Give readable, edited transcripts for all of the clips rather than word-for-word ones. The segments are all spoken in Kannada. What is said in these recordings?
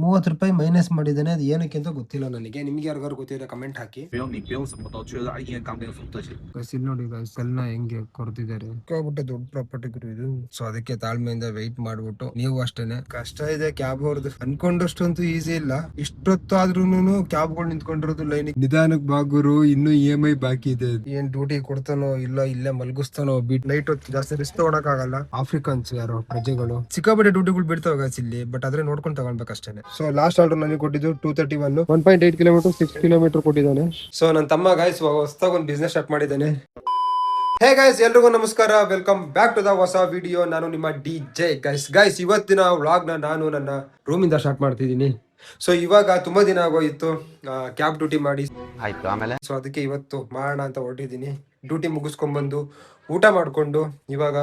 ₹30 ಮೈನಸ್ ಮಾಡಿದ್ದಾನೆ. ಅದು ಏನಕ್ಕೆ ಅಂತ ಗೊತ್ತಿಲ್ಲ ನನಗೆ. ನಿಮ್ಗೆ ಯಾರಿಗಾರು ಗೊತ್ತಿದ್ರೆ ಕಮೆಂಟ್ ಹಾಕಿ. ಇಲ್ಲಿ ನೋಡಿ ಎಲ್ಲ ಹೆಂಗೆ ಕೊಡ್ತಿದ್ದಾರೆ ದೊಡ್ಡ ಪ್ರಾಪರ್ಟಿ ಇದು. ಸೊ ಅದಕ್ಕೆ ತಾಳ್ಮೆಯಿಂದ ವೆಯ್ಟ್ ಮಾಡ್ಬಿಟ್ಟು ನೀವು ಅಷ್ಟೇನೆ. ಕಷ್ಟ ಇದೆ ಕ್ಯಾಬ್ ಅವ್ರದ್ದು. ಅನ್ಕೊಂಡಷ್ಟಂತೂ ಈಸಿ ಇಲ್ಲ. ಇಷ್ಟೊತ್ತಾದ್ರೂನು ಕ್ಯಾಬ್ಗಳು ನಿಂತ್ಕೊಂಡಿರೋದು ಲೈನ್. ನಿಧಾನಕ್ ಬಾಗುರು, ಇನ್ನು EMI ಬಾಕಿ ಇದೆ. ಏನ್ ಡ್ಯೂಟಿ ಕೊಡ್ತಾನೋ ಇಲ್ಲ ಇಲ್ಲೇ ಮಲ್ಗಿಸ್ತಾನೋ ಬಿಟ್ ನೈಟ್ ಹೊತ್ತು ಜಾಸ್ತಿ ರಿಸ್ಕ್ ತಗೊಳಕ್ ಆಗಲ್ಲ. ಆಫ್ರಿಕನ್ಸ್ ಯಾರೋ ಪ್ರಜೆಗಳು ಸಿಕ್ಕಾಪಟ್ಟೆ ಡ್ಯೂಟಿಗಳು ಬಿಡ್ತಾವ ಇಲ್ಲಿ. ಬಟ್ ಆದ್ರೆ ನೋಡ್ಕೊಂಡು ತಗೊಳ್ಬೇಕಷ್ಟೇನೆ. ಸೊ ಲಾಸ್ಟ್ ಆರ್ಡರ್ ನನಗೆ ಕೊಟ್ಟಿದ್ದು 231 1.8 ಕಿಲೋಮೀಟರ್ 6 ಕಿಲೋಮೀಟರ್ ಕೊಟ್ಟಿದ್ದಾನೆ. ಸೊ ನನ್ನ ತಮ್ಮ ಗಾಯ್ಸ್ ಹೊಸದಾಗಿ ಒಂದು ಬಿಸ್ನೆಸ್ ಸ್ಟಾರ್ಟ್ ಮಾಡಿದ್ದಾನೆ. ಹೇ ಗೈಸ್, ಎಲ್ರಿಗೂ ನಮಸ್ಕಾರ. ವೆಲ್ಕಮ್ ಬ್ಯಾಕ್ ಟು ದ ಹೊಸ ವಿಡಿಯೋ. ನಾನು ನಿಮ್ಮ DJ ಗೈಸ್ ಇವತ್ತಿನ ವ್ಲಾಗ್ ನಾನು ನನ್ನ ರೂಮಿಂದ ಸ್ಟಾರ್ಟ್ ಮಾಡ್ತಿದ್ದೀನಿ. ಸೊ ಇವಾಗ ತುಂಬಾ ದಿನ ಆಗೋಯಿತ್ತು ಕ್ಯಾಬ್ ಡ್ಯೂಟಿ ಮಾಡಿ ಆಯ್ತು. ಆಮೇಲೆ ಸೊ ಅದಕ್ಕೆ ಇವತ್ತು ಮಾಡೋಣ ಅಂತ ಹೊರಟಿದ್ದೀನಿ. ಡ್ಯೂಟಿ ಮುಗಿಸ್ಕೊಂಡ್ಬಂದು ಊಟ ಮಾಡ್ಕೊಂಡು ಇವಾಗ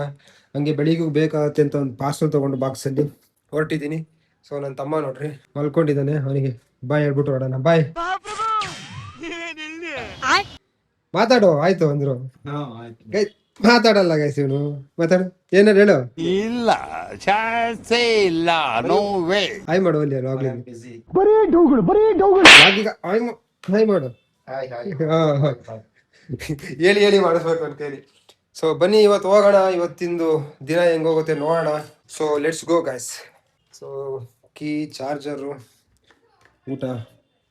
ಹಂಗೆ ಬೆಳಿಗ್ಗೆ ಬೇಕಾಗತ್ತೆ ಅಂತ ಒಂದು ಪಾರ್ಸಲ್ ತಗೊಂಡು ಬಾಕ್ಸಲ್ಲಿ ಹೊರಟಿದ್ದೀನಿ. ಸೊ ನನ್ನ ತಮ್ಮ ನೋಡ್ರಿ ಮಲ್ಕೊಂಡಿದ್ದಾನೆ. ಅವನಿಗೆ ಬಾಯ್ ಹೇಳ್ಬಿಟ್ಟು ಹೊಡೋಣ. ಬಾಯ್ ಮಾತಾಡು. ಆಯ್ತು ಅಂದ್ರು. ಮಾತಾಡಲ್ಲ ಗೈಸ್ ಇವನು. ಮಾತಾಡು, ಏನಾರು ಹೇಳು. ಇಲ್ಲ ಚಾನ್ಸೇ ಇಲ್ಲ, ನೋ ವೇ. ಹಾಯ್ ಮಾಡು ಅಲ್ಲಿ ಆಗ್ಲಿ. ಹಾಯ್ ಮಾಡು. ಹೇಳಿ ಹೇಳಿ ಮಾಡಿಸ್ಬೇಕು ಅಂತ ಹೇಳಿ. ಸೊ ಬನ್ನಿ ಇವತ್ತು ಹೋಗೋಣ. ಇವತ್ತಿಂದು ದಿನ ಹೆಂಗೋಗುತ್ತೆ ನೋಡೋಣ. So let's go guys. So key, charger, ಊಟ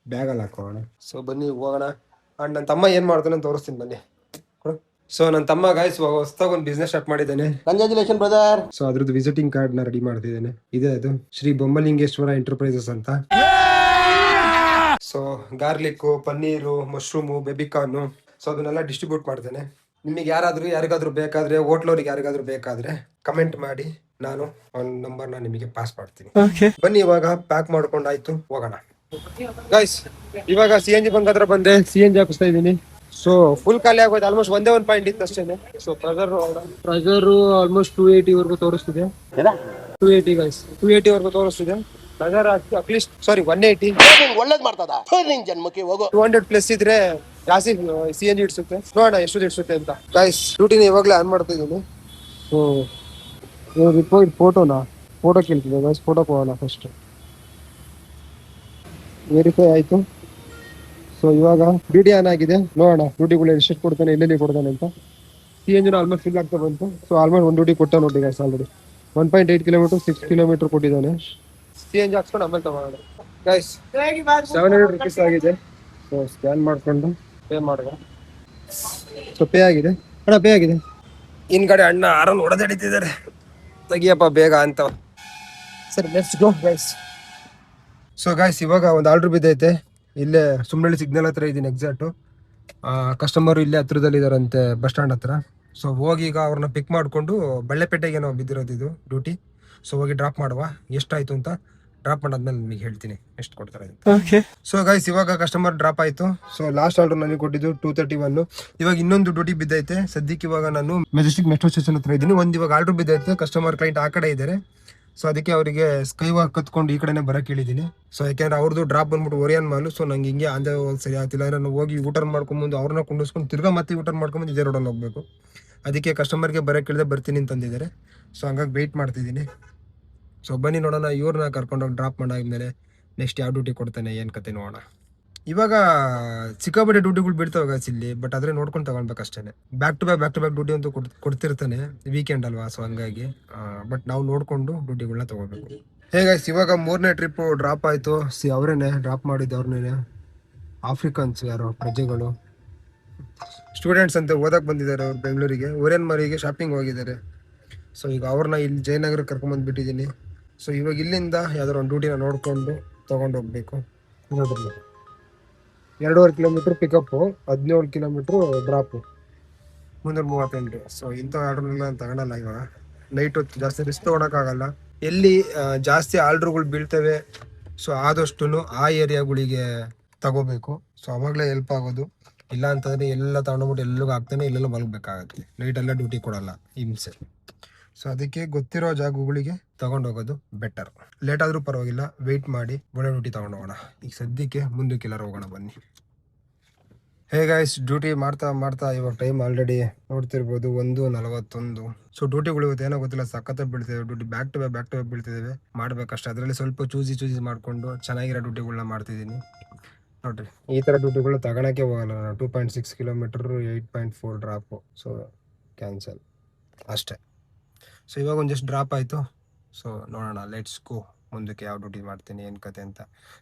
ಬ್ಯಾಗಲ್ಲಿ ಹಾಕೋಣ. ಸೊ ಬನ್ನಿ ಹೋಗೋಣ. ಅಂಡ್ ನನ್ನ ತಮ್ಮ ಏನು ಮಾಡ್ತಾನೆ ಅಂತ ತೋರಿಸ್ತೀನಿ ಬನ್ನಿ. ಸೊ ನನ್ನ ತಮ್ಮ ಗಾಯ್ಸ್ ಹೊಸದಾಗಿ ಒಂದು ಬಿಸ್ನೆಸ್ ಸ್ಟಾರ್ಟ್ ಮಾಡಿದ್ದಾನೆ. Congratulation brother. ಸೊ ಅದ್ರದ್ದು ವಿಸಿಟಿಂಗ್ ಕಾರ್ಡ್ ನ ರೆಡಿ ಮಾಡ್ತಿದ್ದೇನೆ. ಇದೆ ಅದು ಶ್ರೀ ಬೊಮ್ಮಲಿಂಗೇಶ್ವರ ಎಂಟರ್ಪ್ರೈಸಸ್ ಅಂತ. So garlic, paneer, mushroom, baby corn, so ಅದನ್ನೆಲ್ಲ ಡಿಸ್ಟ್ರಿಬ್ಯೂಟ್ ಮಾಡ್ತೇನೆ. ನಿಮಗೆ ಯಾರಿಗಾದ್ರೂ ಬೇಕಾದ್ರೆ, ಹೋಟ್ಲವ್ರಿಗೆ ಯಾರಿಗಾದ್ರೂ ಬೇಕಾದ್ರೆ ಕಮೆಂಟ್ ಮಾಡಿ, ನಾನು ಅವ್ನ ನಂಬರ್ನ ನಿಮಗೆ ಪಾಸ್ ಮಾಡ್ತೀನಿ. ಬನ್ನಿ ಇವಾಗ ಪ್ಯಾಕ್ ಮಾಡ್ಕೊಂಡಾಯ್ತು, ಹೋಗೋಣ ಗೈಸ್. ಇವಾಗ CNG ಬಂಕ್ ಹತ್ರ ಬಂದೆ. CNG ಹಾಕಿಸ್ತಾ ಇದ್ದೀನಿ. ಸೊ ಫುಲ್ ಖಾಲಿ ಆಗೋಯ್ತು. ಆಲ್ಮೋಸ್ಟ್ ಒಂದೇ ಒಂದು ಪಾಯಿಂಟ್ ಇತ್ತು ಅಷ್ಟೇನೆ. ಸೊ ಪ್ರೆಷರ್ ಆಲ್ಮೋಸ್ಟ್ 280 ವರ್ಗು ತೋರಿಸ್ತಿದೆ. 280 ಗೈಸ್, 280 ವರ್ಗು ತೋರಿಸ್ತಿದೆ. Pressure at least 180. ಒಳ್ಳೇದ್ ಮಾಡ್ತದ ನಿನ್ ಜನ್ಮಕ್ಕೆ ಹೋಗೋ. 200 ಪ್ಲಸ್ ಇದ್ರೆ ಜಾಸ್ತಿ CNG ಇಡ್ಸುತ್ತೆ. ನೋಡೋಣ ಎಷ್ಟು ಇಡ್ಸುತ್ತೆ ಅಂತ. ಗೈಸ್ ಡ್ಯೂಟಿನ ಇವಾಗಲೇ ಆನ್ ಮಾಡ್ತಾ ಇದ್ದೀನಿ. ಸೊ ಫೋಟೋ ಕೇಳ್ತಿದ್ದೆ ಗೈಸ್. ಫೋಟೋ ಹೋಗೋಣ ಫಸ್ಟ್. ವೆರಿಫೈ ಆಯ್ತು. ಸೊ ಇವಾಗ ಡ್ಯೂಟಿ ಆನ್ ಆಗಿದೆ. ನೋಡೋಣ ಡ್ಯೂಟಿಗಳು ಎಷ್ಟು ಕೊಡ್ತಾನೆ, ಎಲ್ಲೆಲ್ಲಿ ಕೊಡ್ತಾನೆ ಅಂತ. CNG ಆಲ್ಮೋಸ್ಟ್ ಫಿಲ್ ಆಗ್ತಾ ಬಂತು. ಸೊ ಆಲ್ಮೋಸ್ಟ್ ಒಂದು ಡ್ಯೂಟಿ ಕೊಟ್ಟ ನೋಡಿ ಗೈಸ್. ಆಲ್ರೆಡಿ 1.8 ಕಿಲೋಮೀಟರ್ 6 ಕಿಲೋಮೀಟರ್ ಕೊಟ್ಟಿದ್ದಾನೆ. CNG ಹಾಕ್ಸ್ಕೊಂಡು ಆಮೇಲೆ ತಗೋಣ ಗೈಸ್. 700 rupees ಆಗಿದೆ. ಸೊ ಸ್ಕ್ಯಾನ್ ಮಾಡ್ಕೊಂಡು ಪೇ ಮಾಡುವ. ಸೊ ಪೇ ಆಗಿದೆ ಅಣ್ಣ, ಪೇ ಆಗಿದೆ. ಹಿಂದ್ಗಡೆ ಅಣ್ಣ ಆರನ್ನು ಹೊಡೆದಾಡಿತಿದ್ದಾರೆ, ತೆಗಿಯಪ್ಪ ಬೇಗ ಅಂತ. ಸರಿ let's go guys. So guys ಇವಾಗ ಒಂದು ಆರ್ಡರ್ ಬಿದ್ದೈತೆ. ಇಲ್ಲೇ ಸುಮ್ಮನಳ್ಳಿ ಸಿಗ್ನಲ್ ಹತ್ರ ಇದ್ದೀನಿ ಎಕ್ಸಾಕ್ಟು. ಕಸ್ಟಮರು ಇಲ್ಲೇ ಹತ್ರದಲ್ಲಿ ಇದಾರಂತೆ, ಬಸ್ ಸ್ಟ್ಯಾಂಡ್ ಹತ್ರ. ಸೊ ಹೋಗಿ ಈಗ ಅವ್ರನ್ನ ಪಿಕ್ ಮಾಡಿಕೊಂಡು ಬಳ್ಳೆಪೇಟೆಗೆ ನಾವು ಬಿದ್ದಿರೋದು ಇದು ಡ್ಯೂಟಿ. ಸೊ ಹೋಗಿ ಡ್ರಾಪ್ ಮಾಡುವ. ಎಷ್ಟಾಯ್ತು ಅಂತ ಡ್ರಾಪ್ ಮಾಡಾದ್ಮೇಲೆ ನಿಮಗೆ ಹೇಳ್ತೀನಿ ಎಷ್ಟು ಕೊಡ್ತಾರೆ. ಸೊ ಗೈಸ್ ಇವಾಗ ಕಸ್ಟಮರ್ ಡ್ರಾಪ್ ಆಯ್ತು. ಸೊ ಲಾಸ್ಟ್ ಆರ್ಡರ್ ನನಗೆ ಕೊಟ್ಟಿದ್ದು 231. ಇವಾಗ ಇನ್ನೊಂದು ಡ್ಯೂಟಿ ಬಿದ್ದೈತೆ. ಸದ್ಯಕ್ಕೆ ಇವಾಗ ನಾನು ಮೆಜೆಸ್ಟಿಕ್ ಮೆಟ್ರೋ ಸ್ಟೇಷನ್ ಹತ್ರ ಇದ್ದೀನಿ. ಇವಾಗ ಆರ್ಡರ್ ಬಿದ್ದೈತೆ. ಕಸ್ಟಮರ್ ಕ್ಲೈಂಟ್ ಆ ಕಡೆ ಇದ್ದಾರೆ. ಸೊ ಅದಕ್ಕೆ ಅವರಿಗೆ ಸ್ಕೈ ವಾಕ್ ಕತ್ಕೊಂಡು ಈ ಕಡೆನೇ ಬರಕ್ಕೆ ಹೇಳಿದ್ದೀನಿ. ಸೊ ಯಾಕೆಂದ್ರೆ ಅವ್ರದ್ದು ಡ್ರಾಪ್ ಬಂದ್ಬಿಟ್ಟು ಒರಿಯನ್ ಮಾಲು. ಸೊ ನಂಗೆ ಹಿಂಗೆ ಆಂಧ್ರ ಸರಿ ಆಗ್ತಿಲ್ಲ. ನಾನು ಹೋಗಿ ಊಟ ಮಾಡ್ಕೊಂಬಂದು ಅವ್ರನ್ನ ಕುಂಡಿಸ್ಕೊಂಡು ತಿರ್ಗಾ ಮತ್ತೆ ಊಟ ಮಾಡ್ಕೊಂಬಂದು ಇದೇ ರೋಡಲ್ಲಿ ಹೋಗ್ಬೇಕು. ಅದಕ್ಕೆ ಕಸ್ಟಮರ್ಗೆ ಬರಕ್ಕೆ ಹೇಳಿದೆ, ಬರ್ತೀನಿ ಅಂತಂದಿದ್ದಾರೆ. ಸೊ ಹಂಗಾಗಿ ವೆಯ್ಟ್ ಮಾಡ್ತಿದ್ದೀನಿ. ಸೊ ಬನ್ನಿ ನೋಡೋಣ. ಇವ್ರನ್ನ ಕರ್ಕೊಂಡೋಗಿ ಡ್ರಾಪ್ ಮಾಡಾದ್ಮೇಲೆ ನೆಕ್ಸ್ಟ್ ಯಾವ ಡ್ಯೂಟಿ ಕೊಡ್ತಾನೆ, ಏನು ಕತೆ ನೋಡೋಣ. ಇವಾಗ ಸಿಕ್ಕಾಪಟ್ಟೆ ಡ್ಯೂಟಿಗಳು ಬಿಡ್ತಾವೆ ಗೈಸ್ ಇಲ್ಲಿ. ಬಟ್ ಆದ್ರೆ ನೋಡ್ಕೊಂಡು ತಗೊಳ್ಬೇಕಷ್ಟೇ. ಬ್ಯಾಕ್ ಟು ಬ್ಯಾಕ್ ಡ್ಯೂಟಿ ಅಂತೂ ಕೊಡ್ತಿರ್ತಾನೆ. ವೀಕೆಂಡ್ ಅಲ್ವಾ, ಸೊ ಹಂಗಾಗಿ ಬಟ್ ನಾವು ನೋಡ್ಕೊಂಡು ಡ್ಯೂಟಿಗಳನ್ನ ತಗೋಬೇಕು. ಗೈಸ್ ಇವಾಗ 3ನೇ ಟ್ರಿಪ್ ಡ್ರಾಪ್ ಆಯ್ತು. ಅವರೇನೆ ಡ್ರಾಪ್ ಮಾಡಿದ್ದು. ಅವ್ರನ್ನೇ ಆಫ್ರಿಕನ್ಸ್ ಯಾರೋ ಪ್ರಜೆಗಳು, ಸ್ಟೂಡೆಂಟ್ಸ್ ಅಂತ ಓದಕ್ಕೆ ಬಂದಿದ್ದಾರೆ. ಅವ್ರು ಬೆಂಗಳೂರಿಗೆ ಒರಿಯನ್ ಮಾರಿಗೆ ಶಾಪಿಂಗ್ ಹೋಗಿದ್ದಾರೆ. ಸೊ ಈಗ ಅವ್ರನ್ನ ಇಲ್ಲಿ ಜಯನಗರ ಕರ್ಕೊಂಬಂದ್ಬಿಟ್ಟಿದ್ದೀನಿ. ಸೊ ಇವಾಗ ಇಲ್ಲಿಂದ ಯಾವ್ದಾರು ಒಂದು ಡ್ಯೂಟಿನ ನೋಡ್ಕೊಂಡು ತೊಗೊಂಡು ಹೋಗ್ಬೇಕು. ನೋಡ್ರಿ 2.5 kilometre pickup, 17 kilometre drop, 338. So ಇಂಥ ಆರ್ಡ್ರನ್ನ ತಗೊಳಲ್ಲ ಇವಾಗ. ನೈಟ್ ಹೊತ್ತು ಜಾಸ್ತಿ ರಿಸ್ಕ್ ತೊಗೊಳಕ್ಕಾಗಲ್ಲ. ಎಲ್ಲಿ ಜಾಸ್ತಿ ಆರ್ಡ್ರುಗಳು ಬೀಳ್ತವೆ ಸೊ ಆದಷ್ಟು ಆ ಏರಿಯಾಗಳಿಗೆ ತಗೋಬೇಕು. ಸೊ ಅವಾಗಲೇ ಹೆಲ್ಪ್ ಆಗೋದು. ಇಲ್ಲ ಅಂತಂದರೆ ಎಲ್ಲ ತಗೊಂಡೋಗ್ಬಿಟ್ಟು ಎಲ್ಲರಿಗೂ ಆಗ್ತಾನೆ, ಇಲ್ಲೆಲ್ಲ ಮಲಗಬೇಕಾಗತ್ತೆ. ನೈಟೆಲ್ಲ ಡ್ಯೂಟಿ ಕೊಡಲ್ಲ, ಹಿಂಸೆ. ಸೊ ಅದಕ್ಕೆ ಗೊತ್ತಿರೋ ಜಾಗಗಳಿಗೆ ತಗೊಂಡೋಗೋದು ಬೆಟರ್. ಲೇಟ್ ಆದರೂ ಪರವಾಗಿಲ್ಲ, ವೆಯ್ಟ್ ಮಾಡಿ ಒಳ್ಳೆ ಡ್ಯೂಟಿ ತಗೊಂಡೋಗೋಣ. ಈಗ ಸದ್ಯಕ್ಕೆ ಮುಂದಕ್ಕೆಲ್ಲರೂ ಹೋಗೋಣ ಬನ್ನಿ. ಹೇ ಗೈಸ್, ಡ್ಯೂಟಿ ಮಾಡ್ತಾ ಮಾಡ್ತಾ ಇವಾಗ ಟೈಮ್ ಆಲ್ರೆಡಿ ನೋಡ್ತಿರ್ಬೋದು 1:41. ಸೊ ಡ್ಯೂಟಿಗಳು ಇವತ್ತು ಏನೋ ಗೊತ್ತಿಲ್ಲ ಸಖತ್ತಾಗಿ ಬೀಳ್ತಿದ್ದೇವೆ. ಡ್ಯೂಟಿ ಬ್ಯಾಕ್ ಟು ಬ್ಯಾಕ್ ಬೀಳ್ತಿದ್ದೇವೆ. ಮಾಡ್ಬೇಕಷ್ಟೇ. ಅದರಲ್ಲಿ ಸ್ವಲ್ಪ ಚೂಸಿ ಮಾಡ್ಕೊಂಡು ಚೆನ್ನಾಗಿರೋ ಡ್ಯೂಟಿಗಳನ್ನ ಮಾಡ್ತಿದ್ದೀನಿ ನೋಡ್ರಿ. ಈ ಥರ ಡ್ಯೂಟಿಗಳು ತಗೊಳಕ್ಕೆ ಹೋಗಲ್ಲ ನಾನು. 2.6 ಕಿಲೋಮೀಟರ್ 8.4 ಡ್ರಾಪು. ಸೊ ಕ್ಯಾನ್ಸಲ್ ಅಷ್ಟೇ. ಸೊ ಇವಾಗ ಒಂದು ಜಸ್ಟ್ ಡ್ರಾಪ್ ಆಯಿತು. ಸೊ ನೋಡೋಣ, ಲೆಟ್ಸ್ ಗೋ ಮುಂದಕ್ಕೆ ಯಾವ ಡ್ಯೂಟಿ ಮಾಡ್ತೀನಿ ಏನು ಕತೆ ಅಂತ.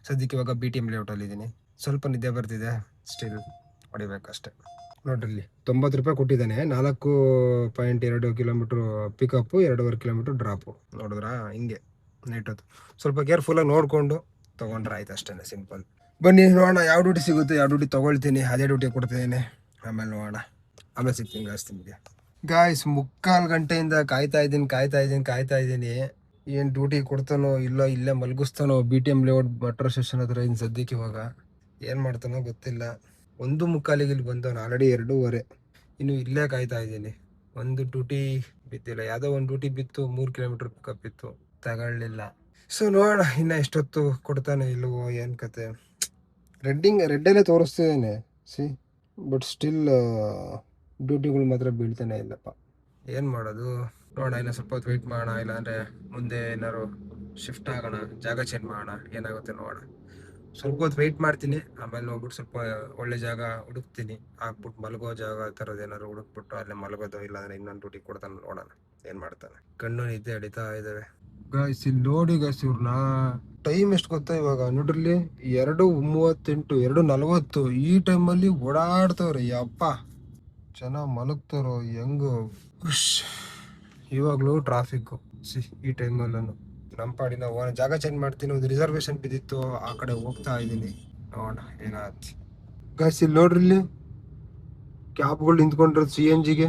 ಸದ್ಯಕ್ಕೆ ಇವಾಗ BTM ಲೇಔಟಲ್ಲಿ ಇದ್ದೀನಿ. ಸ್ವಲ್ಪ ನಿದ್ದೆ ಬರ್ತಿದೆ, ಸ್ಟಿಲ್ ಹೊಡಿಬೇಕಷ್ಟೆ. ನೋಡ್ರಿ ಇಲ್ಲಿ 90 ರೂಪಾಯಿ ಕೊಟ್ಟಿದ್ದಾನೆ. 4.2 ಕಿಲೋಮೀಟ್ರ್ ಪಿಕಪ್ಪು, 2.5 ಕಿಲೋಮೀಟ್ರ್ ಡ್ರಾಪು. ನೋಡಿದ್ರಾ ಹಿಂಗೆ ನೈಟೊತ್ತು ಸ್ವಲ್ಪ ಕೇರ್ಫುಲ್ಲಾಗಿ ನೋಡಿಕೊಂಡು ತೊಗೊಂಡ್ರೆ ಆಯ್ತು ಅಷ್ಟೇ, ಸಿಂಪಲ್. ಬನ್ನಿ ನೋಡೋಣ ಯಾವ ಡ್ಯೂಟಿ ಸಿಗುತ್ತೆ, ಯಾವ ಡ್ಯೂಟಿ ತೊಗೊಳ್ತೀನಿ, ಅದೇ ಡ್ಯೂಟಿ ಕೊಡ್ತೀನಿ. ಆಮೇಲೆ ನೋಡೋಣ, ಆಮೇಲೆ ಸಿಗ್ತೀನಿ ಗಾಯ್ಸ್ ನಿಮಗೆ. ಗಾಯ್ಸ್ 3/4 ಗಂಟೆಯಿಂದ ಕಾಯ್ತಾ ಇದ್ದೀನಿ. ಏನು ಡ್ಯೂಟಿ ಕೊಡ್ತಾನೋ ಇಲ್ಲ ಇಲ್ಲೇ ಮಲಗಿಸ್ತಾನೋ. BTM ಲೇಔಟ್ ಮೆಟ್ರೋ ಸ್ಟೇಷನ್ ಹತ್ರ ಇನ್ನು ಸದ್ಯಕ್ಕೆ. ಇವಾಗ ಏನು ಮಾಡ್ತಾನೋ ಗೊತ್ತಿಲ್ಲ. 1:45 ಇಲ್ಲಿ ಬಂದವನು, ಆಲ್ರೆಡಿ 2:15. ಇನ್ನು ಇಲ್ಲೇ ಕಾಯ್ತಾ ಇದ್ದೀನಿ. ಒಂದು ಡ್ಯೂಟಿ ಬಿದ್ದಿಲ್ಲ, ಯಾವುದೋ ಒಂದು ಡ್ಯೂಟಿ ಬಿತ್ತು, 3 ಕಿಲೋಮೀಟ್ರ್ ಪಿಕಪ್ ಇತ್ತು, ತಗೊಳ್ಳಿಲ್ಲ. ಸೊ ನೋಡೋಣ ಇನ್ನು ಎಷ್ಟೊತ್ತು ಕೊಡ್ತಾನೆ ಇಲ್ಲವೋ ಏನು ಕತೆ. ರೆಡ್ಡಲ್ಲೇ ತೋರಿಸ್ತಿದ್ದೇನೆ ಬಟ್ ಸ್ಟಿಲ್ ಡ್ಯೂಟಿಗಳು ಮಾತ್ರ ಬೀಳ್ತಾನೆ ಇಲ್ಲಪ್ಪ. ಏನು ಮಾಡೋದು ನೋಡೋಣ. ಇನ್ನು ಸ್ವಲ್ಪ ಹೊತ್ತು ವೆಯ್ಟ್ ಮಾಡೋಣ, ಇಲ್ಲಾಂದರೆ ಮುಂದೆ ಏನಾದ್ರು ಶಿಫ್ಟ್ ಆಗೋಣ, ಜಾಗ ಚೇಂಜ್ ಮಾಡೋಣ, ಏನಾಗುತ್ತೆ ನೋಡೋಣ. ಸ್ವಲ್ಪ ಹೊತ್ತು ವೆಯ್ಟ್ ಮಾಡ್ತೀನಿ. ಆಮೇಲೆ ಹೋಗ್ಬಿಟ್ಟು ಸ್ವಲ್ಪ ಒಳ್ಳೆ ಜಾಗ ಹುಡುಕ್ತೀನಿ, ಹಾಕ್ಬಿಟ್ಟು ಮಲಗೋ ಜಾಗ ಆ ಥರದ್ದು ಏನಾದ್ರು ಹುಡುಕ್ಬಿಟ್ಟು ಅಲ್ಲೇ ಮಲಗೋದು. ಇಲ್ಲಾಂದರೆ ಇನ್ನೊಂದು ಡ್ಯೂಟಿ ಕೊಡ್ತಾನೆ, ನೋಡೋಣ ಏನು ಮಾಡ್ತಾನೆ. ಕಣ್ಣು ನಿದ್ದೆ ಹಿಡಿತಾ ಇದ್ದಾವೆ ಗಾಯ್ಸ್. ಇಲ್ಲಿ ನೋಡಿ ಗಾಯ್ಸ್, ಇವ್ರನ್ನ ಟೈಮ್ ಎಷ್ಟು ಗೊತ್ತಾ ಇವಾಗ ನೋಡ್ರಲ್ಲಿ, 2:38 2:40 ಈ ಟೈಮಲ್ಲಿ ಓಡಾಡ್ತವ್ರೆ. ಯಪ್ಪ ಚೆನ್ನಾಗಿ ಮಲಗ್ತಾರೋ ಹೆಂಗು. ಇವಾಗಲೂ ಟ್ರಾಫಿಕ್ಕು ಈ ಟೈಮಲ್ಲೂ. ನಮ್ಮ ಪಾಡಿನ ಜಾಗ ಚೇಂಜ್ ಮಾಡ್ತೀನಿ. ಒಂದು ರಿಸರ್ವೇಶನ್ ಬಿದ್ದಿತ್ತು, ಆ ಕಡೆ ಹೋಗ್ತಾ ಇದ್ದೀನಿ, ನೋಡೋಣ ಏನಾಯ್ತು. ಗಾಯ್ಸ್ ಇಲ್ಲಿ ನೋಡ್ರಿ, ಇಲ್ಲಿ ಕ್ಯಾಬ್ಗಳು ನಿಂತ್ಕೊಂಡಿರೋದು CNGಗೆ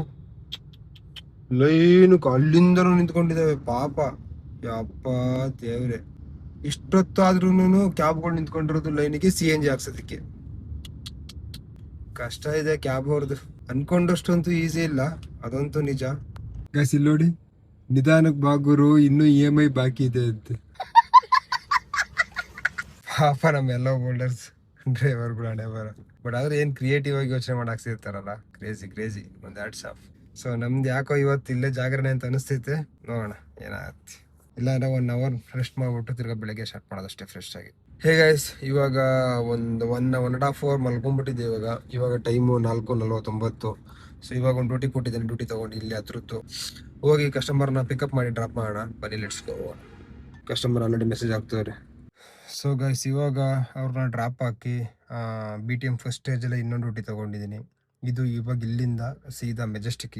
ಲೈನು ಅಲ್ಲಿಂದನೂ ನಿಂತ್ಕೊಂಡಿದ್ದಾವೆ ಪಾಪ. ಯಪ್ಪ ದೇವ್ರೆ, ಇಷ್ಟೊತ್ತಾದ್ರೂ ಕ್ಯಾಬ್ಗಳು ನಿಂತ್ಕೊಂಡಿರೋದು ಲೈನಿಗೆ CNG ಹಾಕ್ಸೋದಕ್ಕೆ. ಕಷ್ಟ ಇದೆ ಕ್ಯಾಬ್ ಅವ್ರದ್ದು. ಅನ್ಕೊಂಡಷ್ಟಂತೂ ಈಸಿ ಇಲ್ಲ, ಅದಂತೂ ನಿಜ. ಗಾಯ್ಸ್ ಇಲ್ಲಿ ನೋಡಿ, ನಿಧಾನಕ್ಕೆ ಬಾಗುರು, ಇನ್ನೂ EMI ಬಾಕಿ ಇದೆ ಅಂತೆ. ಪಾಪ ನಮ್ಮೆಲ್ಲ ಹೋಲ್ಡರ್ಸ್ ಡ್ರೈವರ್ಗಳು ಹಣೆ ಬರ. ಬಟ್ ಆದ್ರೆ ಏನು ಕ್ರಿಯೇಟಿವ್ ಆಗಿ ಯೋಚನೆ ಮಾಡಾಕ್ಸಿರ್ತಾರಲ್ಲ, ಕ್ರೇಜಿ ಒಂದು ಹ್ಯಾಟ್ಸ್ ಆಫ್. ಸೊ ನಮ್ದು ಯಾಕೋ ಇವತ್ತು ಇಲ್ಲೇ ಜಾಗರಣೆ ಅಂತ ಅನಿಸ್ತೈತೆ, ನೋಡೋಣ ಏನಾಗುತ್ತೆ. ಇಲ್ಲ ಅಂದ್ರೆ 1 ಅವರ್ ರೆಸ್ಟ್ ಮಾಡ್ಬಿಟ್ಟು ತಿರ್ಗಾ ಬೆಳಗ್ಗೆ ಸ್ಟಾರ್ಟ್ ಮಾಡೋದಷ್ಟೇ ಫ್ರೆಶ್ ಆಗಿ. ಹೇ ಗೈಸ್, ಇವಾಗ ಒಂದು 1.5 ಅವರ್ ಮಲ್ಕೊಂಡ್ಬಿಟ್ಟಿದ್ದೆ. ಇವಾಗ ಟೈಮು 4:49. ಸೊ ಇವಾಗ ಒಂದು ಡ್ಯೂಟಿ ಕೊಟ್ಟಿದ್ದೇನೆ. ಡ್ಯೂಟಿ ತೊಗೊಂಡು ಇಲ್ಲಿ ಹತ್ರದ್ದು ಹೋಗಿ ಕಸ್ಟಮರ್ನ ಪಿಕಪ್ ಮಾಡಿ ಡ್ರಾಪ್ ಮಾಡೋಣ. ಬನ್ನಿ let's go. Customer already message ಆಗ್ತವ್ರೆ. ಸೊ ಗೈಸ್, ಇವಾಗ ಅವ್ರನ್ನ ಡ್ರಾಪ್ ಹಾಕಿ BTM ಫಸ್ಟ್ ಸ್ಟೇಜಲ್ಲೇ ಇನ್ನೊಂದು ಡ್ಯೂಟಿ ತೊಗೊಂಡಿದ್ದೀನಿ. ಇದು ಇವಾಗ ಇಲ್ಲಿಂದ ಸೀದಾ Majestic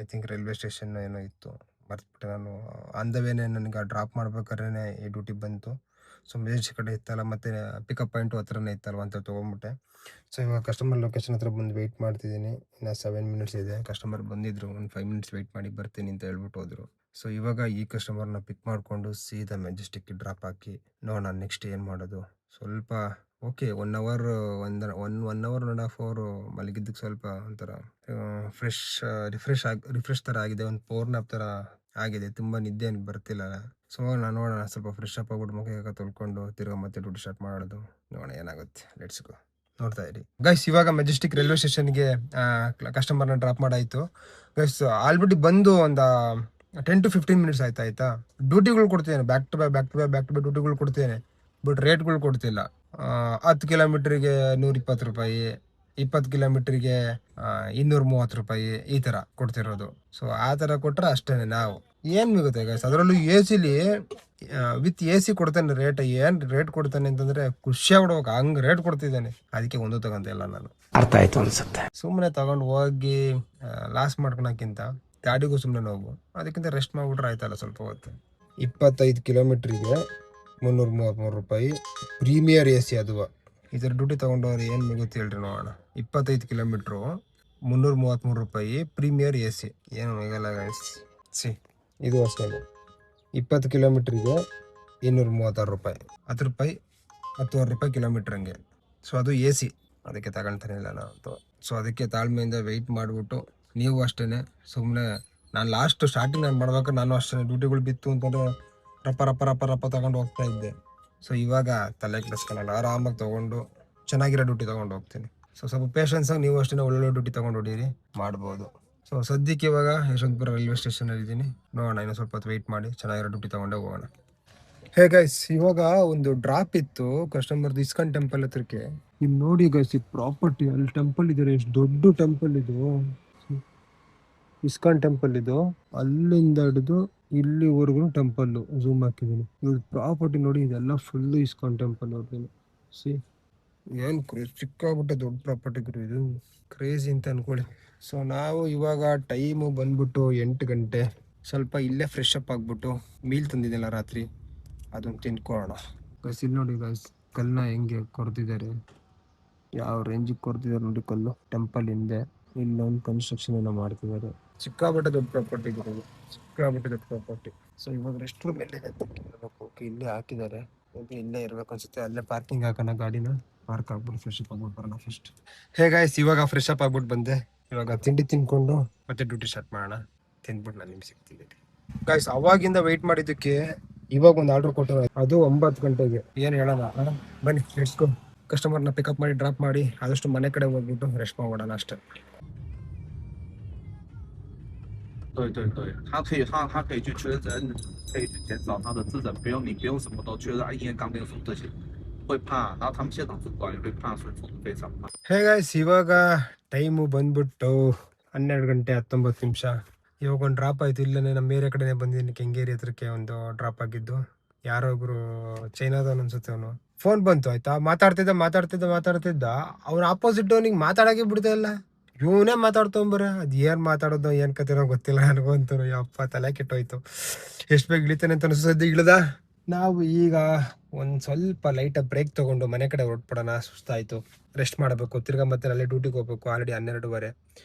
I think railway station ಏನೋ ಇತ್ತು, ಮರ್ತ್ಬಿಟ್ಟೆ ನಾನು. ಆನ್ ದ ವೇನೆ ನನಗೆ ಡ್ರಾಪ್ ಮಾಡ್ಬೇಕಾದ್ರೆ ಈ ಡ್ಯೂಟಿ ಬಂತು. ಸೊ ಮೆಜೆಸ್ಟಿಕ್ ಕಡೆ ಇತ್ತಲ್ಲ, ಮತ್ತು ಪಿಕಪ್ ಪಾಯಿಂಟು ಹತ್ರನೇ ಇತ್ತಲ್ವ ಅಂತ ತೊಗೊಂಡ್ಬಿಟ್ಟೆ. ಸೊ ಇವಾಗ ಕಸ್ಟಮರ್ ಲೊಕೇಶನ್ ಹತ್ರ ಬಂದು ವೆಯ್ಟ್ ಮಾಡ್ತಿದ್ದೀನಿ. ಇನ್ನು 7 ಮಿನಿಟ್ಸ್ ಇದೆ. ಕಸ್ಟಮರ್ ಬಂದಿದ್ರು, ಒಂದು 5 ಮಿನಿಟ್ಸ್ ವೆಯ್ಟ್ ಮಾಡಿ ಬರ್ತೀನಿ ಅಂತ ಹೇಳ್ಬಿಟ್ಟು ಹೋದರು. ಸೊ ಇವಾಗ ಈ ಕಸ್ಟಮರ್ನ ಪಿಕ್ ಮಾಡಿಕೊಂಡು ಸೀದಾ ಮೆಜೆಸ್ಟಿಕ್ಗೆ ಡ್ರಾಪ್ ಹಾಕಿ ನೋಡೋಣ ನೆಕ್ಸ್ಟ್ ಏನು ಮಾಡೋದು. ಸ್ವಲ್ಪ ಓಕೆ 1 ಅವರ್ 1.5 ಅವರ್ ಮಲಗಿದ್ದಕ್ಕೆ ಸ್ವಲ್ಪ ಒಂಥರ ರಿಫ್ರೆಶ್ ಥರ ಆಗಿದೆ. ಒಂದು ಪವರ್ ನ್ಯಾಪ್ ಥರ ಆಗಿದೆ. ತುಂಬ ನಿದ್ದೆ ಏನು ಬರ್ತಿಲ್ಲ. ಸೊ ನಾನು ನೋಡೋಣ, ಸ್ವಲ್ಪ ಫ್ರೆಶ್ ಅಪ್ ಆಗ್ಬಿಟ್ಟು ಮುಖ ತೊಳ್ಕೊಂಡು ತಿರ್ಗಾ ಮತ್ತೆ ಡ್ಯೂಟಿ ಸ್ಟಾರ್ಟ್ ಮಾಡೋದು. ನೋಡೋಣ ಏನಾಗುತ್ತೆ, ಲೆಟ್ಸ್ ಗೋ. ನೋಡ್ತಾ ಇರಿ ಗೈಸ್. ಇವಾಗ ಮೆಜೆಸ್ಟಿಕ್ ರೈಲ್ವೆ ಸ್ಟೇಷನ್ಗೆ ಕಸ್ಟಮರ್ನ ಡ್ರಾಪ್ ಮಾಡಾಯಿತು ಗೈಸ್. ಆಲ್ರೆಡಿ ಬಂದು ಒಂದು 10 to 15 ಮಿನಿಟ್ಸ್ ಆಯ್ತಾ. ಡ್ಯೂಟಿಗಳು ಕೊಡ್ತೇನೆ, ಬ್ಯಾಕ್ ಟು ಬ್ಯಾಕ್ ಡ್ಯೂಟಿಗಳು ಕೊಡ್ತೇನೆ. ಬಟ್ ರೇಟ್ಗಳು ಕೊಡ್ತಿಲ್ಲ. 10 ಕಿಲೋಮೀಟ್ರಿಗೆ 120 ರೂಪಾಯಿ, 20 ಕಿಲೋಮೀಟ್ರಿಗೆ 230 ರೂಪಾಯಿ, ಈ ಥರ ಕೊಡ್ತಿರೋದು. ಸೊ ಆ ಥರ ಕೊಟ್ಟರೆ ಅಷ್ಟೇ. ನಾವು ಏನು ಸಿಗುತ್ತೆ ಗೈಸ್, ಅದರಲ್ಲೂ AC ವಿತ್ AC ಕೊಡ್ತಾನೆ. ಏನು ರೇಟ್ ಕೊಡ್ತಾನೆ ಅಂತಂದರೆ ಖುಷಿಯಾಗ್ಬಿಡ್ಬೇಕು, ಹಂಗೆ ರೇಟ್ ಕೊಡ್ತಿದ್ದಾನೆ. ಅದಕ್ಕೆ ಒಂದು ತಗೊಂತ ಇಲ್ಲ ನಾನು. ಅರ್ಥ ಆಯ್ತು ಅನ್ಸುತ್ತೆ. ಸುಮ್ಮನೆ ತಗೊಂಡು ಹೋಗಿ ಲಾಸ್ ಮಾಡ್ಕೊಳಕ್ಕಿಂತ ಗಾಡಿಗೂ ಸುಮ್ಮನೆ ಹೋಗು, ಅದಕ್ಕಿಂತ ರೆಸ್ಟ್ ಮಾಡಿಬಿಟ್ರೆ ಆಯ್ತಲ್ಲ ಸ್ವಲ್ಪ ಹೊತ್ತು. 25 ಕಿಲೋಮೀಟ್ರಿಗೆ 333 ರೂಪಾಯಿ, ಪ್ರೀಮಿಯರ್ AC ಅದು. ಈ ಥರ ಡ್ಯೂಟಿ ತೊಗೊಂಡವ್ರು ಏನು ಮುಗುತ್ತೆ ಹೇಳ್ರಿ ನೋಡೋಣ. 25 ಕಿಲೋಮೀಟ್ರು 333 ರೂಪಾಯಿ, ಪ್ರೀಮಿಯರ್ AC. ಏನು ಸಿಗಲ್ಲ ಗೈಸ್. ಇದು ಅಷ್ಟೇ. 20 ಕಿಲೋಮೀಟ್ರಿಗೆ 236 ರೂಪಾಯಿ, 10 ರೂಪಾಯಿ 10 ರೂಪಾಯಿ ಕಿಲೋಮೀಟ್ರ್ ಹಂಗೆ. ಸೊ ಅದು AC, ಅದಕ್ಕೆ ತಗೊಳ್ತಾನೆ ಇಲ್ಲ ನಾವು. ಸೊ ಅದಕ್ಕೆ ತಾಳ್ಮೆಯಿಂದ ವೆಯ್ಟ್ ಮಾಡಿಬಿಟ್ಟು ನೀವು ಅಷ್ಟೇ. ಸುಮ್ಮನೆ ನಾನು ಸ್ಟಾರ್ಟಿಂಗ್ ನಾನು ಮಾಡ್ಬೇಕಾದ್ರೆ ನಾನು ಅಷ್ಟೇ ಡ್ಯೂಟಿಗಳು ಬಿತ್ತು ಅಂತಂದರೆ ರಪ್ಪ ತಗೊಂಡು ಹೋಗ್ತಾ ಇದ್ದೆ. ಸೊ ಇವಾಗ ತಲೆ ಕೆಡಿಸ್ಕೊಳ್ಳಲ್ಲ, ಆರಾಮಾಗಿ ತೊಗೊಂಡು ಚೆನ್ನಾಗಿರೋ ಡ್ಯೂಟಿ ತೊಗೊಂಡು ಹೋಗ್ತೀನಿ. ಸೊ ಸ್ವಲ್ಪ ಪೇಷನ್ಸ್ ಆಗಿ ನೀವು ಅಷ್ಟೇ ಒಳ್ಳೊಳ್ಳೆ ಡ್ಯೂಟಿ ತೊಗೊಂಡು ಹೊಡೀರಿ, ಮಾಡ್ಬೋದು. ಸೊ ಸದ್ಯಕ್ಕೆ ಇವಾಗ ಯಶವಂತಪುರ ರೈಲ್ವೆ ಸ್ಟೇಷನಲ್ಲಿ ಇದ್ದೀನಿ. ನೋಡೋಣ ಇನ್ನೂ ಸ್ವಲ್ಪ ಹೊತ್ತು ವೆಯ್ಟ್ ಮಾಡಿ ಚೆನ್ನಾಗಿರೋ ಡ್ಯೂಟಿ ತೊಗೊಂಡೇ ಹೋಗೋಣ. ಹೇ ಗೈಸ್, ಇವಾಗ ಒಂದು ಡ್ರಾಪ್ ಇತ್ತು ಕಸ್ಟಮರ್ದು ಇಸ್ಕಾನ್ ಟೆಂಪಲ್ ಹತ್ರಕ್ಕೆ. ಇಲ್ಲಿ ನೋಡಿ ಗೈಸ್, ಈ ಪ್ರಾಪರ್ಟಿ ಅಲ್ಲಿ ಟೆಂಪಲ್ ಇದೆ, ಎಷ್ಟು ದೊಡ್ಡ ಟೆಂಪಲ್ ಇದು, ಇಸ್ಕಾನ್ ಟೆಂಪಲ್ ಇದು. ಅಲ್ಲಿಂದ ಹಿಡಿದು ಇಲ್ಲಿವರೆಗೂ ಟೆಂಪಲ್ ಝೂಮ್ ಹಾಕಿದ್ದೀನಿ. ಇವ್ರ ಪ್ರಾಪರ್ಟಿ ನೋಡಿ, ಇದೆಲ್ಲ ಫುಲ್ಲು ಇಸ್ಕಾನ್ ಟೆಂಪಲ್ ಅವ್ರದ್ದು. ಸಿ ಏನು ಸಿಕ್ಕಾಬಿಟ್ಟೆ ದೊಡ್ಡ ಪ್ರಾಪರ್ಟಿ ಗುರು ಇದು, ಕ್ರೇಜಿ ಅಂತ ಅನ್ಕೊಳ್ಳಿ. ಸೊ ನಾವು ಇವಾಗ ಟೈಮು ಬಂದ್ಬಿಟ್ಟು 8 ಗಂಟೆ. ಸ್ವಲ್ಪ ಇಲ್ಲೇ ಫ್ರೆಶ್ ಅಪ್ ಆಗಿಬಿಟ್ಟು ಮೀಲ್ ತಂದಿದ್ದೆಲ್ಲ ರಾತ್ರಿ, ಅದನ್ನು ತಿನ್ಕೊಳ್ಳೋಣ. ಗೈಸ್ ಇಲ್ಲಿ ನೋಡಿ ಗೈಸ್, ಕಲ್ಲನ್ನ ಹೆಂಗೆ ಕೊರ್ದಿದ್ದಾರೆ, ಯಾವ ರೇಂಜಿಗೆ ಕೊರ್ದಿದ್ದಾರೆ ನೋಡಿ ಕಲ್ಲು. ಟೆಂಪಲ್ ಹಿಂದೆ ಇಲ್ಲೊಂದು ಕನ್ಸ್ಟ್ರಕ್ಷನ್ ಏನೋ ಮಾಡ್ತಿದ್ದಾರೆ. ಸಿಕ್ಕಾಬಿಟ್ಟೆ ದೊಡ್ಡ ಪ್ರಾಪರ್ಟಿ ಇರೋದು, ಸಿಕ್ಕಾಬಿಟ್ಟೆ ದೊಡ್ಡ ಪ್ರಾಪರ್ಟಿ. ಸೊ ಇವಾಗ ರೆಸ್ಟ್ ರೂಮ್ ಎಲ್ಲಿದೆ ಅಂತ ಕೇಳಬೇಕು. ಇಲ್ಲೇ ಹಾಕಿದ್ದಾರೆ, ಇಲ್ಲೇ ಇರ್ಬೇಕು ಅನ್ಸುತ್ತೆ. ಅಲ್ಲೇ ಪಾರ್ಕಿಂಗ್ ಹಾಕೋಣ ಗಾಡಿನ, ಪಾರ್ಕ್ ಆಗ್ಬಿಟ್ಟು ಫ್ರೆಶ್ ಅಪ್ ಆಗ್ಬಿಟ್ಟು ಬರೋಣ ಫಸ್ಟ್. ಹೇ ಗೈಸ್, ಇವಾಗ ಫ್ರೆಶ್ ಅಪ್ ಆಗ್ಬಿಟ್ಟು ಬಂದೆ. ಇವಾಗ ತಿಂಡಿ ತಿನ್ಕೊಂಡು ಮತ್ತೆ ಡ್ಯೂಟಿ ಸ್ಟಾರ್ಟ್ ಮಾಡೋಣ. ತಿಂದ್ಬಿಟ್ಟು ನಾನು ನಿಮ್ಗೆ ಸಿಗ್ತೀನಿ ಗೈಸ್. ಅವಾಗಿಂದ ವೆಯ್ಟ್ ಮಾಡಿದ್ದಕ್ಕೆ ಇವಾಗ ಒಂದು ಆರ್ಡರ್ ಕೊಟ್ಟರು, ಅದು 9 ಗಂಟೆಗೆ. ಏನು ಹೇಳೋಣ, ಬನ್ನಿ ಲೆಟ್ಸ್ ಗೋ. ಕಸ್ಟಮರ್ನ ಪಿಕಪ್ ಮಾಡಿ ಡ್ರಾಪ್ ಮಾಡಿ ಆದಷ್ಟು ಮನೆ ಕಡೆ ಹೋಗ್ಬಿಟ್ಟು ರೆಸ್ಟ್ ಮಾಡೋಣ ಅಷ್ಟೇ. 对对对，他可以去确诊，可以去减少他的自诊，你不用什么都确认，医院刚没有说这些，会怕，然后他们现场主管也会怕，所以做的非常慢。ಹೇ ಗೈಸ್, ಇವಾಗ ಟೈಮು ಬಂದ್ಬಿಟ್ಟು 12 ಗಂಟೆ 19 ನಿಮಿಷ. ಇವಾಗ ಒಂದು ಡ್ರಾಪ್ ಆಯಿತು. ಇಲ್ಲೇ ನಮ್ಮ ಬೇರೆ ಕಡೆನೇ ಬಂದಿದ್ದೀನಿ, ಕೆಂಗೇರಿ ಹತ್ರಕ್ಕೆ ಒಂದು ಡ್ರಾಪ್ ಆಗಿದ್ದು. ಯಾರೋ ಒಬ್ರು ಚೈನಾದವನು ಅನ್ಸುತ್ತೆ, ಅವನು ಫೋನ್ ಬಂತು ಆಯ್ತಾ. ಮಾತಾಡ್ತಿದ್ದ ಅವ್ನ ಆಪೋಸಿಟ್ ಅವನಿಗೆ ಮಾತಾಡೋಕೆ ಬಿಡ್ತಾ ಇಲ್ಲ. ಇವನೇ ಮಾತಾಡ್ಕೊಂಬರ, ಅದು ಏನು ಮಾತಾಡೋದು ಏನು ಕತೆನೋ ಗೊತ್ತಿಲ್ಲ ನನಗಂತೂ. ಯಪ್ಪ ತಲೆ ಕೆಟ್ಟೋಯ್ತು. ಎಷ್ಟು ಬೇಗ ಇಳಿತಾನೆ ಅಂತ ಅನಿಸೋದು ಇಳ್ದ. ನಾವು ಈಗ ಒಂದು ಸ್ವಲ್ಪ ಲೈಟಾಗಿ ಬ್ರೇಕ್ ತೊಗೊಂಡು ಮನೆ ಕಡೆ ಹೊರಟ್ಬಿಡೋಣ. ಸುಸ್ತಾಯಿತು, ರೆಸ್ಟ್ ಮಾಡಬೇಕು. ತಿರ್ಗಾ ಮತ್ತೆ ಅಲ್ಲೇ ಡ್ಯೂಟಿಗೆ ಹೋಗ್ಬೇಕು. ಆಲ್ರೆಡಿ 12:30.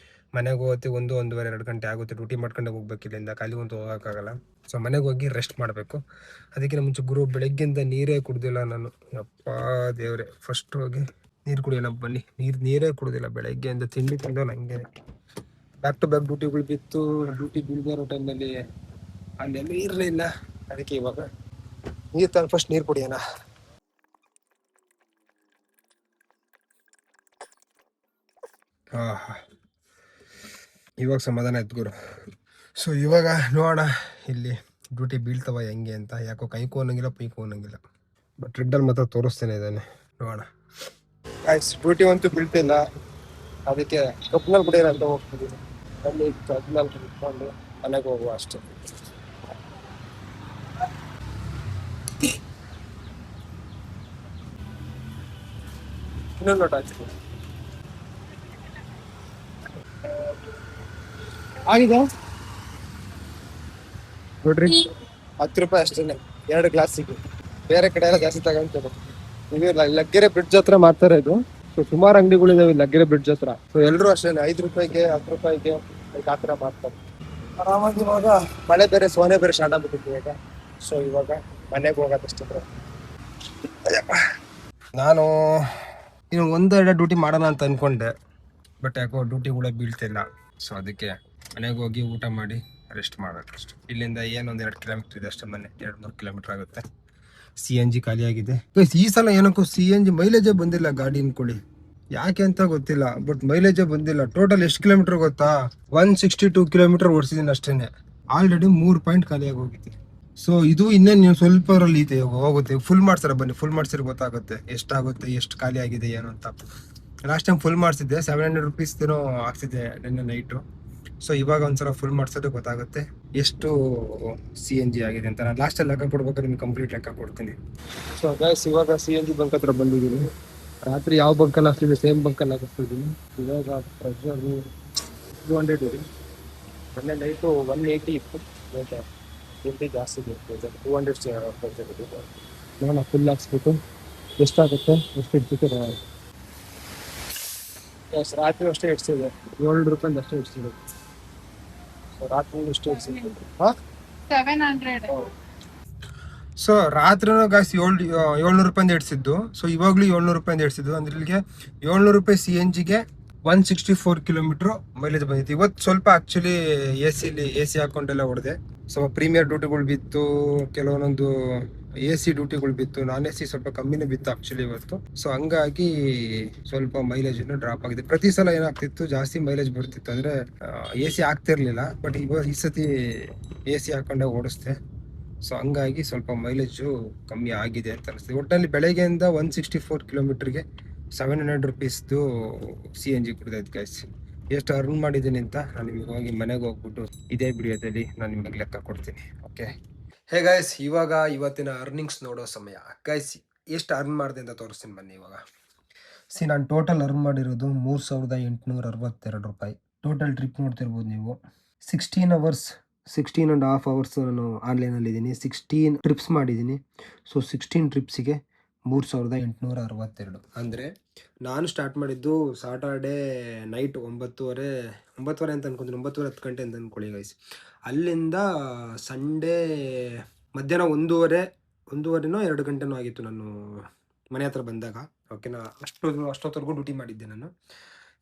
ಮನೆಗೆ ಹೋಗುತ್ತೆ 1:30 2 ಗಂಟೆ ಆಗುತ್ತೆ. ಡ್ಯೂಟಿ ಮಾಡ್ಕೊಂಡೆ ಹೋಗ್ಬೇಕು, ಇಲ್ಲಿಂದ ಖಾಲಿ ಒಂದು ಹೋಗೋಕ್ಕಾಗಲ್ಲ. ಸೊ ಮನೆಗೆ ಹೋಗಿ ರೆಸ್ಟ್ ಮಾಡಬೇಕು. ಅದಕ್ಕಿಂತ ಮುಂಚೆ ಗುರು ಬೆಳಗ್ಗೆಯಿಂದ ನೀರೇ ಕುಡ್ದಿಲ್ಲ ನಾನು. ಯಪ್ಪ ದೇವ್ರೆ, ಫಸ್ಟ್ ಹೋಗಿ ನೀರು ಕುಡಿಯೋಣ ಬನ್ನಿ. ನೀರೇ ಕುಡ್ದಿಲ್ಲ ಬೆಳಗ್ಗೆಯಿಂದ. ತಿಂಡಿ ತಿಂದು ನನಗೆ ಬ್ಯಾಕ್ ಟು ಬ್ಯಾಕ್ ಡ್ಯೂಟಿಗಳು ಬಿತ್ತು. ಡ್ಯೂಟಿ ಬೀಳ್ದಿರೋ ಟೈಮ್ನಲ್ಲಿ ಅಲ್ಲೆಲ್ಲ ಇರಲಿಲ್ಲ. ಅದಕ್ಕೆ ಇವಾಗ ನೀರು ತಂದು ಫಸ್ಟ್ ನೀರು ಕುಡಿಯೋಣ. ಇವಾಗ ಸಮಾಧಾನ ಆಯ್ತು ಗುರು. ಸೊ ಇವಾಗ ನೋಡೋಣ ಇಲ್ಲಿ ಡ್ಯೂಟಿ ಬೀಳ್ತವ ಹೆಂಗೆ ಅಂತ. ಯಾಕೋ ಕೈಕೂ ಅನ್ನಂಗಿಲ್ಲ ಪೈಕೂ ಅನ್ನಂಗಿಲ್ಲ. ಬಟ್ ರೆಡ್ಡಲ್ಲಿ ಮಾತ್ರ ತೋರಿಸ್ತೇನೆ ಇದ್ದಾನೆ, ನೋಡೋಣ. ಆಯ್ತು, ಡ್ಯೂಟಿ ಅಂತೂ ಬೀಳ್ತಿಲ್ಲ. ಅದಕ್ಕೆ ಕಪ್ನಲ್ಲಿ ಕುಡಿಯೋಣ ಅಂತ ಹೋಗ್ತಿದ್ದೀನಿ. ಅಲ್ಲಿ ಕಪ್ನಲ್ಲಿ ಕುಡಿಕೊಂಡು ಮನೆಗೆ ಹೋಗುವ ಅಷ್ಟೇ. ಇನ್ನೊಂದು ಲೋಟ ಹಾಕ್ತೀನಿ ಆಗಿದೆ ನೋಡ್ರಿ. 10 ರೂಪಾಯಿ ಅಷ್ಟೇ 2 ಗ್ಲಾಸಿಗೆ. ಬೇರೆ ಕಡೆ ಎಲ್ಲ ಜಾಸ್ತಿ ತಗೊಂತಾರೆ. ಇದು ಲಗ್ಗೆರೆ ಬ್ರಿಡ್ಜ್ ಹತ್ರ ಮಾಡ್ತಾರೆ ಇದು. ಸೊ ಸುಮಾರು ಅಂಗಡಿಗಳಿದಾವೆ ಲಗ್ಗೆರೆ ಬ್ರಿಡ್ಜ್ ಹತ್ರ. ಸೊ ಎಲ್ಲರೂ ಅಷ್ಟೇ 5 ರೂಪಾಯಿಗೆ 10 ರೂಪಾಯಿಗೆ ಆ ಥರ ಮಾಡ್ತಾರೆ ಆರಾಮಾಗಿ. ಇವಾಗ ಮಳೆ ಬೇರೆ ಸೋನೆ ಬೇರೆ ಸ್ಟಾರ್ಟ್ ಆಗ್ಬಿಟ್ಟಿತ್ತು ಇವಾಗ. ಸೊ ಇವಾಗ ಮನೆಗೆ ಹೋಗೋದಷ್ಟೇ. ನಾನು ಇನ್ನು 1-2 ಡ್ಯೂಟಿ ಮಾಡೋಣ ಅಂತ ಅನ್ಕೊಂಡೆ, ಬಟ್ ಯಾಕೋ ಡ್ಯೂಟಿಗಳೇ ಬೀಳ್ತಿಲ್ಲ. ಸೊ ಅದಕ್ಕೆ ಮನೆಗೆ ಹೋಗಿ ಊಟ ಮಾಡಿ ರೆಸ್ಟ್ ಮಾಡಬೇಕಷ್ಟು. ಇಲ್ಲಿಂದ ಏನೊಂದು 2 ಕಿಲೋಮೀಟರ್ ಇದೆ ಅಷ್ಟೇ, ಮನೆ 2-3 ಕಿಲೋಮೀಟರ್ ಆಗುತ್ತೆ. CNG ಖಾಲಿಯಾಗಿದೆ. ಈ ಸಲ ಏನಕ್ಕೂ CNG ಮೈಲೇಜೇ ಬಂದಿಲ್ಲ ಗಾಡಿ ಅನ್ಕೊಳ್ಳಿ. ಯಾಕೆ ಅಂತ ಗೊತ್ತಿಲ್ಲ, ಬಟ್ ಮೈಲೇಜೇ ಬಂದಿಲ್ಲ. ಟೋಟಲ್ ಎಷ್ಟು ಕಿಲೋಮೀಟರ್ ಗೊತ್ತಾ, 162 ಕಿಲೋಮೀಟರ್ ಓಡಿಸಿದ್ದೀನಿ ಅಷ್ಟೇನೆ. ಆಲ್ರೆಡಿ 3 ಪಾಯಿಂಟ್ ಖಾಲಿಯಾಗಿ ಹೋಗಿದೆ. ಸೊ ಇದು ಇನ್ನೇನು ನೀವು ಸ್ವಲ್ಪರಲ್ಲಿ ಇದೆ ಹೋಗುತ್ತೆ. ಫುಲ್ ಮಾಡ್ತಾರೆ ಬನ್ನಿ, ಫುಲ್ ಮಾಡ್ಸಿದ್ರೆ ಗೊತ್ತಾಗುತ್ತೆ ಎಷ್ಟಾಗುತ್ತೆ, ಎಷ್ಟು ಖಾಲಿ ಆಗಿದೆ ಏನು ಅಂತ. ಲಾಸ್ಟ್ ಟೈಮ್ ಫುಲ್ ಮಾಡಿಸಿದ್ದೆ 700 ರುಪೀಸ್ ಏನೋ ಆಗ್ತಿದೆ ನಿನ್ನೆ ನೈಟು. ಸೊ ಇವಾಗ ಒಂದ್ಸಲ ಫುಲ್ ಮಾಡಿಸೋದು ಗೊತ್ತಾಗುತ್ತೆ ಎಷ್ಟು CNG ಆಗಿದೆ ಅಂತ. ನಾನು ಲಾಸ್ಟಲ್ಲಿ ಲೆಕ್ಕ ಕೊಡ್ಬೇಕಾದ್ರೆ ನಿಮ್ಗೆ ಕಂಪ್ಲೀಟ್ ಲೆಕ್ಕ ಕೊಡ್ತೀನಿ. ಸೊ ಗೈಸ್, ಇವಾಗ CNG ಬಂಕ್ ಹತ್ರ ಬಂದಿದ್ದೀನಿ. ರಾತ್ರಿ ಯಾವ ಬಂಕಲ್ಲಿ ಹಾಕ್ತಿದ್ದೆ ಸೇಮ್ ಬಂಕಲ್ಲಿ ಹಾಕಿಸ್ತಿದ್ದೀನಿ. ಇವಾಗ ಪ್ರೆಷರ್ 200 ಇದೆ. ಮೊನ್ನೆ ನೈಟು 180 ಇತ್ತು. ಡ್ಯೂಟಿ ಜಾಸ್ತಿ ಇದೆ, 200 ಪ್ರೆಷರ್ ಇದೆ. ನೋಡೋಣ ಫುಲ್ ಹಾಕ್ಸ್ಬಿಟ್ಟು ಎಷ್ಟಾಗುತ್ತೆ, ಎಷ್ಟು ಇಡ್ತಿತ್ತು. ರಾತ್ರಿ ಅಷ್ಟೇ ಇಡ್ಸಿದೆ, 700 ರೂಪಾಯಿಂದ ಅಷ್ಟೇ ಇಡ್ಸಿದೆ. ಸೊ ರಾತ್ರಿ ಎಷ್ಟು ಇಡ್ಸಿದೆ? 700. ಸೊ ರಾತ್ರಿನೂ ಗಾಯ್ಸ್ 700 ರೂಪಾಯಿಂದ ಇಡ್ಸಿದ್ದು. ಸೊ ಇವಾಗಲೂ 700 ರೂಪಾಯಿಂದ ಇಡ್ಸಿದ್ದು. ಅಂದ್ರೆ ಇಲ್ಲಿಗೆ 700 ರೂಪಾಯಿ CNGಗೆ 164 ಕಿಲೋಮೀಟ್ರು ಮೈಲೇಜ್ ಬಂದಿತ್ತು. ಇವತ್ತು ಸ್ವಲ್ಪ ಆ್ಯಕ್ಚುಲಿ AC ಹಾಕೊಂಡೆಲ್ಲ ಹೊಡೆದೆ. ಸೊ ಪ್ರೀಮಿಯರ್ ಡ್ಯೂಟಿಗಳು ಬಿತ್ತು, ಕೆಲವೊಂದೊಂದು AC ಡ್ಯೂಟಿಗಳು ಬಿತ್ತು, ನಾನ್ AC ಸ್ವಲ್ಪ ಕಮ್ಮಿನೇ ಬಿತ್ತು ಆಕ್ಚುಲಿ ಇವತ್ತು. ಸೊ ಹಂಗಾಗಿ ಸ್ವಲ್ಪ ಮೈಲೇಜ್ ಡ್ರಾಪ್ ಆಗಿದೆ. ಪ್ರತಿ ಸಲ ಏನಾಗ್ತಿತ್ತು, ಜಾಸ್ತಿ ಮೈಲೇಜ್ ಬರ್ತಿತ್ತು ಅಂದ್ರೆ AC ಆಗ್ತಿರ್ಲಿಲ್ಲ. ಬಟ್ ಈ ಸತಿ AC ಹಾಕೊಂಡೆ ಓಡಿಸ್ದೆ. ಸೊ ಹಂಗಾಗಿ ಸ್ವಲ್ಪ ಮೈಲೇಜು ಕಮ್ಮಿ ಆಗಿದೆ ಅಂತ ಅನಿಸ್ತದೆ. ಒಟ್ಟಿನಲ್ಲಿ ಬೆಳಗ್ಗೆಯಿಂದ 164 ಕಿಲೋಮೀಟರ್ಗೆ 700 ರುಪೀಸ್ದು CNG ಕುಡಿದೈತೆ ಗೈಸ್. ಎಷ್ಟು ಅರ್ನ್ ಮಾಡಿದ್ದೀನಿ ಅಂತ ನಾನು ನಿಮಗೆ ಹೋಗಿ ಮನೆಗೆ ಹೋಗ್ಬಿಟ್ಟು ಇದೇ ವಿಡಿಯೋದಲ್ಲಿ ನಾನು ನಿಮಗೆ ಲೆಕ್ಕ ಕೊಡ್ತೀನಿ. ಓಕೆ, ಹೇ ಗೈಸ್, ಇವತ್ತಿನ ಅರ್ನಿಂಗ್ಸ್ ನೋಡೋ ಸಮಯ. ಗೈಸ್ ಎಷ್ಟು ಅರ್ನ್ ಮಾಡಿದೆ ಅಂತ ತೋರಿಸ್ತೀನಿ ಬನ್ನಿ. ಇವಾಗ ನಾನು ಟೋಟಲ್ ಅರ್ನ್ ಮಾಡಿರೋದು 3862 ರೂಪಾಯಿ. ಟೋಟಲ್ ಟ್ರಿಪ್ ನೋಡ್ತಿರ್ಬೋದು ನೀವು. 16.5 ಅವರ್ಸ್ ನಾನು ಆನ್ಲೈನಲ್ಲಿದ್ದೀನಿ. 16 ಟ್ರಿಪ್ಸ್ ಮಾಡಿದ್ದೀನಿ. ಸೊ 16 ಟ್ರಿಪ್ಸಿಗೆ 3862. ಅಂದರೆ ನಾನು ಸ್ಟಾರ್ಟ್ ಮಾಡಿದ್ದು ಸಾಟರ್ಡೇ ನೈಟ್ 9:30 ಅಂತ ಅನ್ಕೊಂತೀನಿ, 9:10 ಗಂಟೆ ಅಂತ ಅಂದ್ಕೊಳ್ಳಿ ಗೈಸ್. ಅಲ್ಲಿಂದ ಸಂಡೇ ಮಧ್ಯಾಹ್ನ 1:30 ಗಂಟೆನೂ ಆಗಿತ್ತು ನಾನು ಮನೆ ಹತ್ರ ಬಂದಾಗ. ಓಕೆನಾ, ಅಷ್ಟೊತ್ತವರೆಗೂ ಡ್ಯೂಟಿ ಮಾಡಿದ್ದೆ ನಾನು.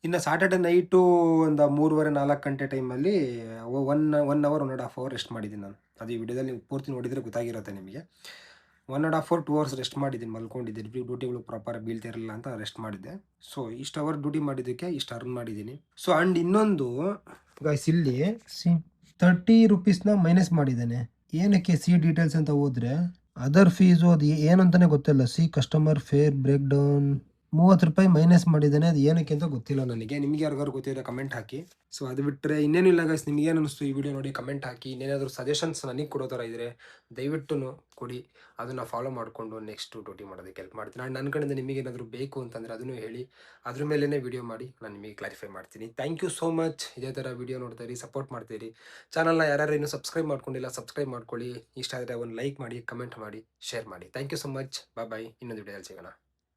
ಇನ್ನು ಸಾಟರ್ಡೆ ನೈಟು ಒಂದು 3:30-4 ಗಂಟೆ ಟೈಮಲ್ಲಿ 1 ಅವರ್ 1.5 ಅವರ್ ರೆಸ್ಟ್ ಮಾಡಿದ್ದೀನಿ ನಾನು. ಅದು ಈ ವಿಡಿಯೋದಲ್ಲಿ ನೀವು ಪೂರ್ತಿ ನೋಡಿದರೆ ಗೊತ್ತಾಗಿರುತ್ತೆ ನಿಮಗೆ. 1.5 ಅವರ್ 2 ಅವರ್ಸ್ ರೆಸ್ಟ್ ಮಾಡಿದ್ದೀನಿ, ಮಲ್ಕೊಂಡಿದ್ದೀನಿ. ಡ್ಯೂಟಿಗಳು ಪ್ರಾಪರ್ ಬೀಳ್ತಿರಲಿಲ್ಲ ಅಂತ ರೆಸ್ಟ್ ಮಾಡಿದ್ದೆ. ಸೊ ಇಷ್ಟು ಅವರ್ ಡ್ಯೂಟಿ ಮಾಡಿದ್ದಕ್ಕೆ ಇಷ್ಟು ಅರ್ನ್ ಮಾಡಿದ್ದೀನಿ. ಸೊ ಆ್ಯಂಡ್ ಇನ್ನೊಂದು ಗೈಸ್, ಇಲ್ಲಿ 30 ರುಪೀಸ್ನ ಮೈನಸ್ ಮಾಡಿದ್ದಾನೆ. ಏನಕ್ಕೆ ಡೀಟೇಲ್ಸ್ ಅಂತ ಹೋದ್ರೆ ಅದರ್ ಫೀಸು ಅದು ಏನಂತಾನೆ ಗೊತ್ತಿಲ್ಲ. ಕಸ್ಟಮರ್ ಫೇರ್ ಬ್ರೇಕ್ ಡೌನ್ 30 ರೂಪಾಯಿ ಮೈನಸ್ ಮಾಡಿದ್ದಾನೆ. ಅದು ಏನಕ್ಕೆ ಅಂತ ಗೊತ್ತಿಲ್ಲ ನನಗೆ. ನಿಮಗೆ ಯಾರಿಗಾರು ಗೊತ್ತಿದ್ರೆ ಕಮೆಂಟ್ ಹಾಕಿ. ಸೊ ಅದು ಬಿಟ್ಟರೆ ಇನ್ನೇನಿಲ್ಲ ಗೈಸ್. ನಿಮ್ಗೆ ಏನು ಅನಿಸ್ತು ಈ ವಿಡಿಯೋ ನೋಡಿ ಕಮೆಂಟ್ ಹಾಕಿ. ಇನ್ನೇನಾದರೂ ಸಜೆಷನ್ಸ್ ನನಗೆ ಕೊಡೋ ಥರ ಇದ್ದರೆ ದಯವಿಟ್ಟು ಕೊಡಿ. ಅದನ್ನು ಫಾಲೋ ಮಾಡಿಕೊಂಡು ನೆಕ್ಸ್ಟ್ ಡ್ಯೂಟಿ ಮಾಡೋದಕ್ಕೆ ಹೆಲ್ಪ್ ಮಾಡ್ತೀನಿ. ನಾನು ನನ್ನ ಕಡೆಯಿಂದ ನಿಮಗೆ ಏನಾದರೂ ಬೇಕು ಅಂತಂದರೆ ಅದನ್ನು ಹೇಳಿ, ಅದ್ರ ಮೇಲೇ ವಿಡಿಯೋ ಮಾಡಿ ನಾನು ನಿಮಗೆ ಕ್ಲಾರಿಫೈ ಮಾಡ್ತೀನಿ. Thank you so much. ಇದೇ ಥರ ವಿಡಿಯೋ ನೋಡ್ತಾಯಿರಿ, ಸಪೋರ್ಟ್ ಮಾಡ್ತೀರಿ. ಚಾನಲ್ನ ಯಾರ್ಯಾರು ಇನ್ನೂ ಸಬ್ಸ್ಕ್ರೈಬ್ ಮಾಡ್ಕೊಂಡಿಲ್ಲ ಸಬ್ಸ್ಕ್ರೈಬ್ ಮಾಡ್ಕೊಳ್ಳಿ. ಇಷ್ಟ ಆದರೆ ಒಂದು ಲೈಕ್ ಮಾಡಿ, ಕಮೆಂಟ್ ಮಾಡಿ, ಶೇರ್ ಮಾಡಿ. Thank you so much. Bye. ಇನ್ನೊಂದು ವಿಡಿಯೋದಲ್ಲಿ ಸಿಗೋಣ.